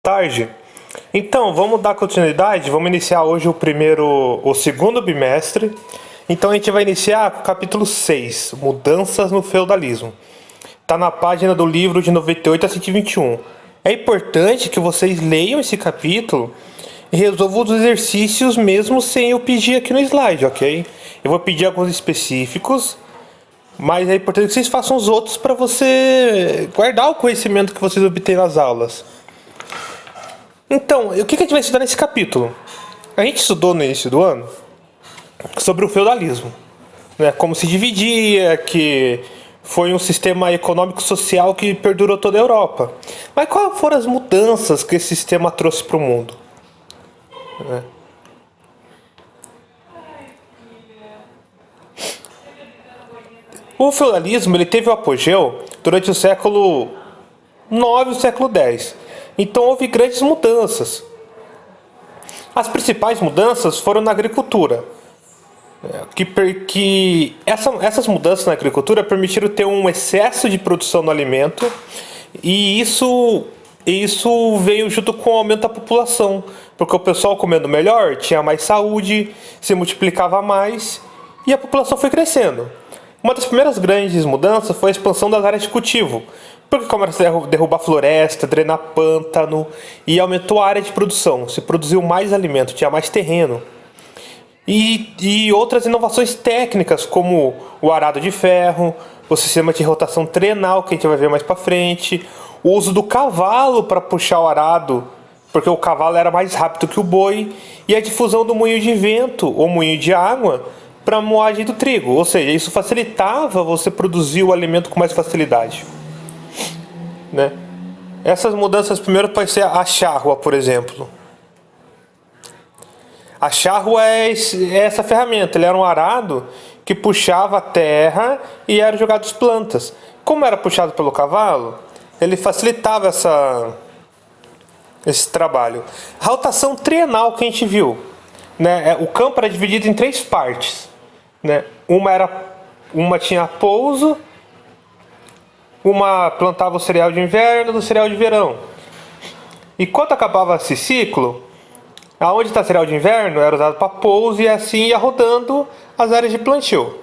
Tarde. Então, vamos dar continuidade. Vamos iniciar hoje o segundo bimestre. Então, a gente vai iniciar com o capítulo 6, Mudanças no Feudalismo. Está na página do livro de 98 a 121. É importante que vocês leiam esse capítulo e resolvam os exercícios mesmo sem eu pedir aqui no slide, ok? Eu vou pedir alguns específicos, mas é importante que vocês façam os outros para você guardar o conhecimento que vocês obtêm nas aulas. Então, o que a gente vai estudar nesse capítulo? A gente estudou no início do ano sobre o feudalismo, né? Como se dividia, que foi um sistema econômico-social que perdurou toda a Europa. Mas quais foram as mudanças que esse sistema trouxe para o mundo? Né? O feudalismo ele teve o apogeu durante o século IX e o século X. Então houve grandes mudanças. As principais mudanças foram na agricultura. Essas mudanças na agricultura permitiram ter um excesso de produção no alimento e isso veio junto com o aumento da população, porque o pessoal comendo melhor tinha mais saúde, se multiplicava mais e a população foi crescendo. Uma das primeiras grandes mudanças foi a expansão das áreas de cultivo, porque começou a derrubar floresta, drenar pântano e aumentou a área de produção. Se produziu mais alimento, tinha mais terreno. E outras inovações técnicas, como o arado de ferro, o sistema de rotação trenal, que a gente vai ver mais para frente, o uso do cavalo para puxar o arado, porque o cavalo era mais rápido que o boi, e a difusão do moinho de vento ou moinho de água para a moagem do trigo, ou seja, isso facilitava você produzir o alimento com mais facilidade. Né? Essas mudanças primeiro pode ser a charrua, por exemplo. A charrua é essa ferramenta, ele era um arado que puxava a terra e era jogado as plantas. Como era puxado pelo cavalo, ele facilitava esse trabalho. A rotação trienal que a gente viu, né? O campo era dividido em três partes, né? Uma tinha pouso, uma plantava o cereal de inverno do cereal de verão. E quando acabava esse ciclo, aonde está cereal de inverno era usado para pouso e assim ia rodando as áreas de plantio.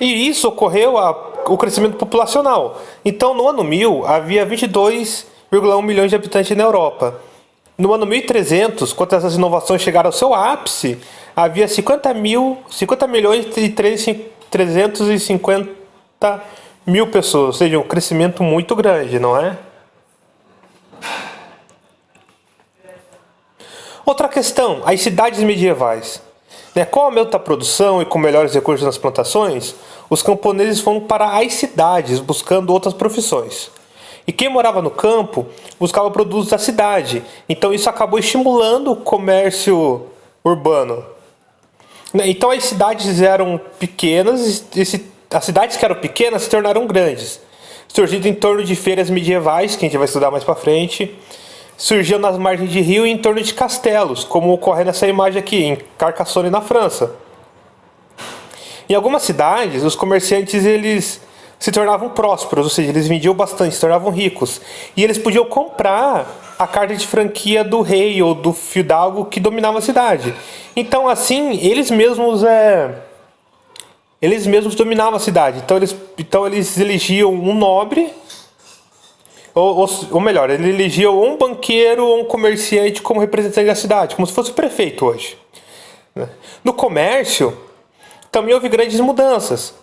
E isso ocorreu o crescimento populacional. Então, no ano 1000, havia 22,1 milhões de habitantes na Europa. No ano 1300, quando essas inovações chegaram ao seu ápice, havia 50 milhões e 350 mil pessoas. Ou seja, um crescimento muito grande, não é? Outra questão, as cidades medievais. Com o aumento da produção e com melhores recursos nas plantações, os camponeses foram para as cidades buscando outras profissões. E quem morava no campo buscava produtos da cidade. Então isso acabou estimulando o comércio urbano. Então as cidades eram pequenas, as cidades que eram pequenas se tornaram grandes. Surgindo em torno de feiras medievais, que a gente vai estudar mais para frente. Surgiu nas margens de rio e em torno de castelos, como ocorre nessa imagem aqui, em Carcassonne, na França. Em algumas cidades, os comerciantes eles se tornavam prósperos, ou seja, eles vendiam bastante, se tornavam ricos. E eles podiam comprar a carta de franquia do rei ou do fidalgo que dominava a cidade. Então, assim, eles mesmos dominavam a cidade. Então eles elegiam um nobre, ou melhor, ele elegia ou um banqueiro ou um comerciante como representante da cidade, como se fosse o prefeito hoje. No comércio, também houve grandes mudanças.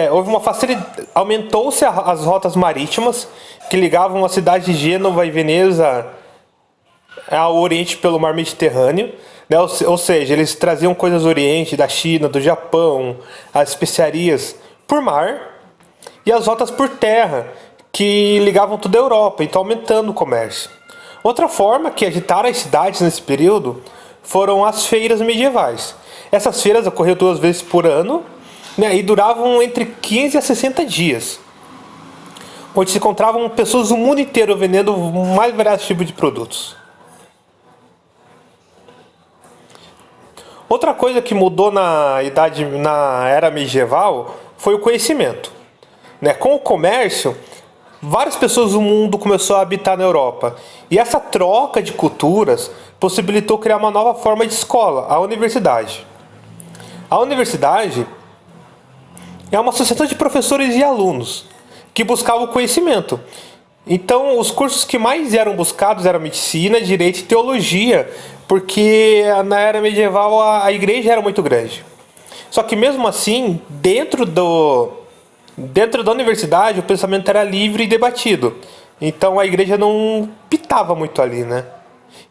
Houve uma facilidade, aumentou-se as rotas marítimas que ligavam a cidade de Gênova e Veneza ao Oriente pelo Mar Mediterrâneo. Ou seja, eles traziam coisas do Oriente, da China, do Japão, as especiarias por mar, e as rotas por terra, que ligavam toda a Europa, então aumentando o comércio. Outra forma que agitaram as cidades nesse período foram as feiras medievais. Essas feiras ocorriam 2 vezes por ano, né, e duravam entre 15 a 60 dias, onde se encontravam pessoas do mundo inteiro vendendo mais variados tipos de produtos. Outra coisa que mudou na era medieval foi o conhecimento. né? Com o comércio, várias pessoas do mundo começaram a habitar na Europa. E essa troca de culturas possibilitou criar uma nova forma de escola, a universidade. A universidade é uma associação de professores e alunos que buscavam conhecimento. Então, os cursos que mais eram buscados eram medicina, direito e teologia, porque na era medieval a igreja era muito grande. Só que mesmo assim, dentro da universidade, o pensamento era livre e debatido. Então a igreja não pitava muito ali, né?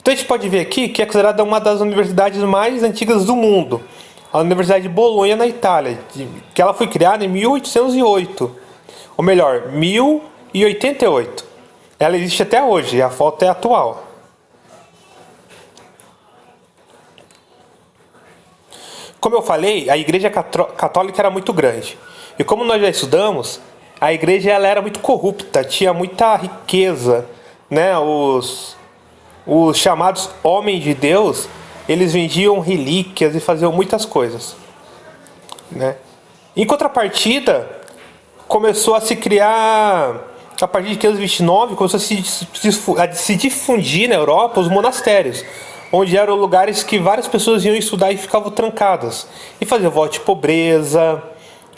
Então a gente pode ver aqui que é considerada uma das universidades mais antigas do mundo. A Universidade de Bolonha, na Itália, que ela foi criada em 1808. Ou melhor, 1088. Ela existe até hoje, a foto é atual. Como eu falei, a igreja católica era muito grande. E como nós já estudamos, a igreja ela era muito corrupta, tinha muita riqueza, né? Os chamados homens de Deus, eles vendiam relíquias e faziam muitas coisas, né? Em contrapartida, começou a se criar, a partir de 529, começou a se difundir na Europa os monastérios, onde eram lugares que várias pessoas iam estudar e ficavam trancadas. E faziam voto de pobreza,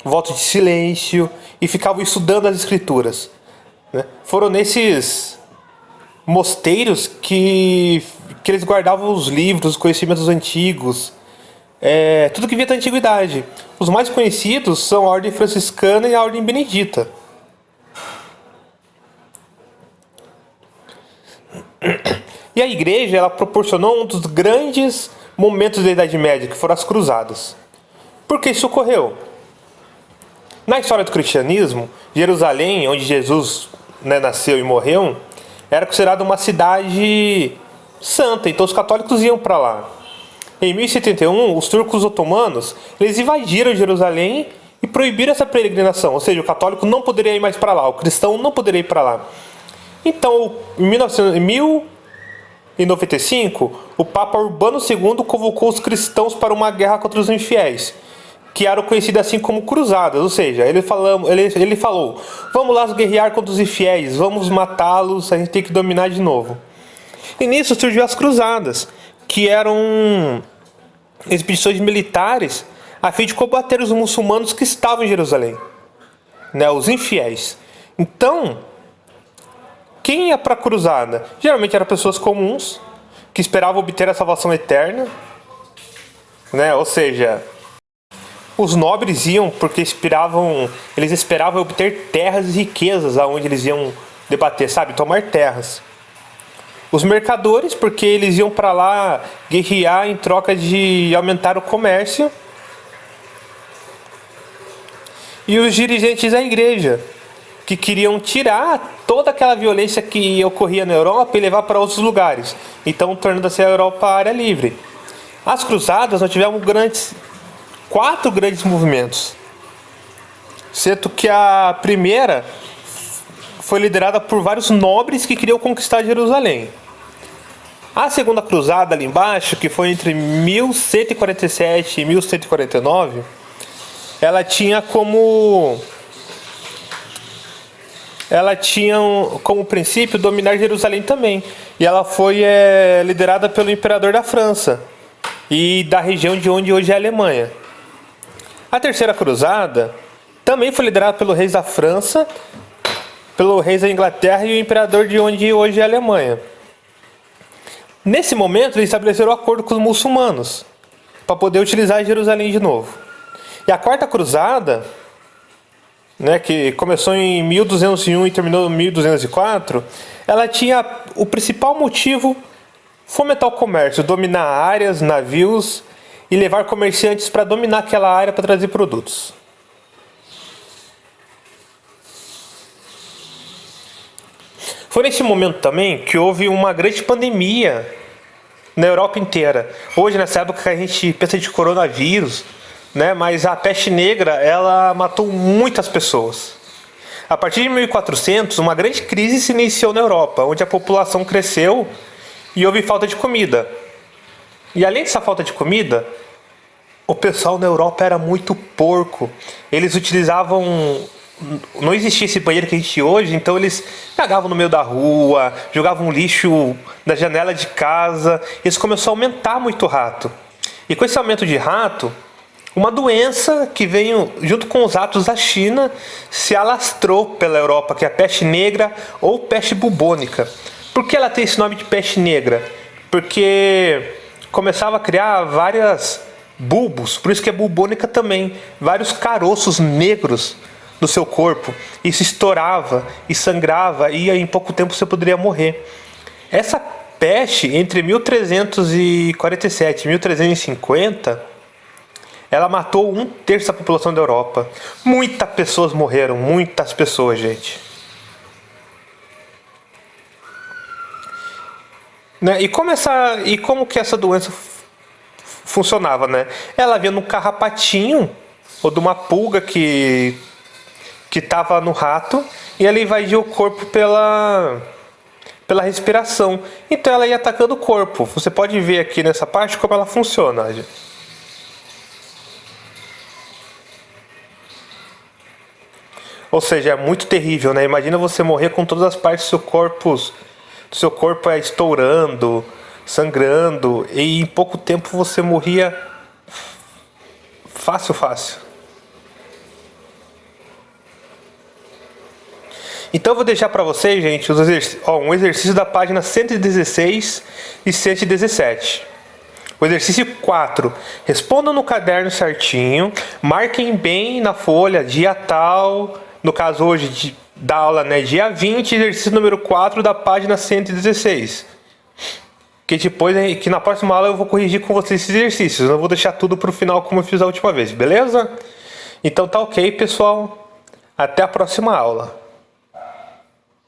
voto de silêncio, e ficavam estudando as escrituras, né? Foram nesses mosteiros que eles guardavam os livros, os conhecimentos antigos, tudo que vinha da antiguidade. Os mais conhecidos são a Ordem Franciscana e a Ordem Benedita. E a igreja ela proporcionou um dos grandes momentos da Idade Média, que foram as cruzadas. Por que isso ocorreu? Na história do cristianismo, Jerusalém, onde Jesus, né, nasceu e morreu, era considerada uma cidade santa, então os católicos iam para lá. Em 1071, os turcos otomanos eles invadiram Jerusalém e proibiram essa peregrinação, ou seja, o católico não poderia ir mais para lá, o cristão não poderia ir para lá. Então, em 1095, o Papa Urbano II convocou os cristãos para uma guerra contra os infiéis, que eram conhecidas assim como cruzadas, ou seja, ele falou, vamos lá guerrear contra os infiéis, vamos matá-los, a gente tem que dominar de novo. E nisso surgiu as cruzadas, que eram expedições militares a fim de combater os muçulmanos que estavam em Jerusalém, né, os infiéis. Então, quem ia para a cruzada? Geralmente eram pessoas comuns, que esperavam obter a salvação eterna, né, ou seja, os nobres iam porque eles esperavam obter terras e riquezas aonde eles iam debater, sabe? Tomar terras. Os mercadores, porque eles iam para lá guerrear em troca de aumentar o comércio. E os dirigentes da igreja, que queriam tirar toda aquela violência que ocorria na Europa e levar para outros lugares. Então, tornando-se a Europa área livre. As cruzadas, nós tivemos 4 grandes movimentos, sendo que a primeira foi liderada por vários nobres que queriam conquistar Jerusalém. A segunda cruzada ali embaixo, que foi entre 1147 e 1149, ela tinha como princípio dominar Jerusalém também, e ela foi liderada pelo imperador da França e da região de onde hoje é a Alemanha. A terceira cruzada também foi liderada pelo rei da França, pelo rei da Inglaterra e o imperador de onde hoje é a Alemanha. Nesse momento, eles estabeleceram um acordo com os muçulmanos para poder utilizar Jerusalém de novo. E a quarta cruzada, né, que começou em 1201 e terminou em 1204, ela tinha o principal motivo fomentar o comércio, dominar áreas, navios e levar comerciantes para dominar aquela área para trazer produtos. Foi nesse momento também que houve uma grande pandemia na Europa inteira. Hoje, nessa época que a gente pensa de coronavírus, né, mas a peste negra ela matou muitas pessoas. A partir de 1400, uma grande crise se iniciou na Europa, onde a população cresceu e houve falta de comida. E além dessa falta de comida, o pessoal na Europa era muito porco. Eles utilizavam não existia esse banheiro que a gente tem hoje, então eles cagavam no meio da rua, jogavam lixo na janela de casa. Isso começou a aumentar muito o rato. E com esse aumento de rato, uma doença que veio junto com os ratos da China se alastrou pela Europa, que é a peste negra ou peste bubônica. Por que ela tem esse nome de peste negra? Porque começava a criar várias bulbos, por isso que é bubônica também, vários caroços negros no seu corpo. Isso estourava e sangrava e em pouco tempo você poderia morrer. Essa peste, entre 1347 e 1350, ela matou 1/3 da população da Europa. Muitas pessoas morreram, muitas pessoas, gente. Né? E como que essa doença funcionava, né? Ela vinha num carrapatinho ou de uma pulga que estava no rato e ela invadia o corpo pela respiração. Então ela ia atacando o corpo. Você pode ver aqui nessa parte como ela funciona. Ou seja, é muito terrível, né? Imagina você morrer com todas as partes do seu corpo estourando, sangrando, e em pouco tempo você morria fácil, fácil. Então eu vou deixar para vocês, gente, um exercício da página 116 e 117. O exercício 4. Respondam no caderno certinho, marquem bem na folha, dia tal, no caso hoje da aula, né, dia 20, exercício número 4 da página 116. Que na próxima aula eu vou corrigir com vocês esses exercícios. Eu não vou deixar tudo para o final como eu fiz a última vez, beleza? Então tá ok, pessoal. Até a próxima aula.